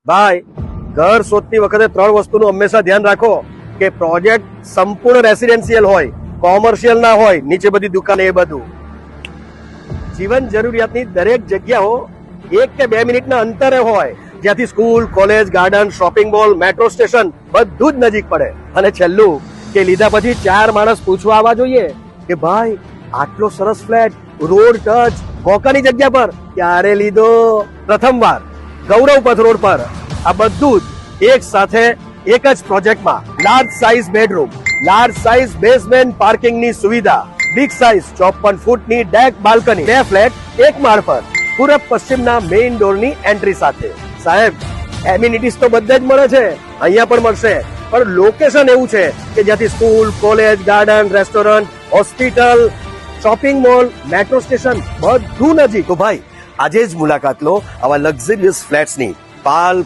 ભાઈ, ઘર શોધતી વખતે 3 વસ્તુનું હંમેશા ધ્યાન રાખો કે પ્રોજેક્ટ સંપૂર્ણ રેસિડેન્શિયલ હોય, કોમર્શિયલ ના હોય, નીચે બધી દુકાન એ બધું. જીવન જરૂરિયાતની દરેક જગ્યાઓ 1 કે 2 મિનિટના અંતરે હોય, જ્યાંથી school, college, garden, shopping mall, metro station બધું જ નજીક પડે. અને છેલ્લું કે લીધા પછી 4 માણસ પૂછવા આવવા જોઈએ કે ભાઈ આટલો સરસ ફ્લેટ રોડ ટચ કોકાની જગ્યા પર ક્યારે લીધો. પ્રથમવાર ગૌરવ પથ રોડ પર આ બધું જ એક સાથે એક જ પ્રોજેક્ટમાં. Large size bedroom, large size basement પાર્કિંગની સુવિધા, બિગ સાઇઝ 54 ફૂટની ડેક બાલ્કની, 2 ફ્લેટ 1 માળ પર, પૂરબ પશ્ચિમના મેઇન ડોરની એન્ટ્રી સાથે. સાહેબ, એમ્યુનિટીઝ તો બધે જ મળે છે, અહીંયા પણ મળશે, પણ લોકેશન એવું છે કે જ્યાંથી school, college, garden, restaurant, hospital, shopping mall, metro station બધું નજીક. તો ભાઈ આજે જ મુલાકાત લો આવા લક્ઝરિયસ ફ્લેટ્સની. પાલ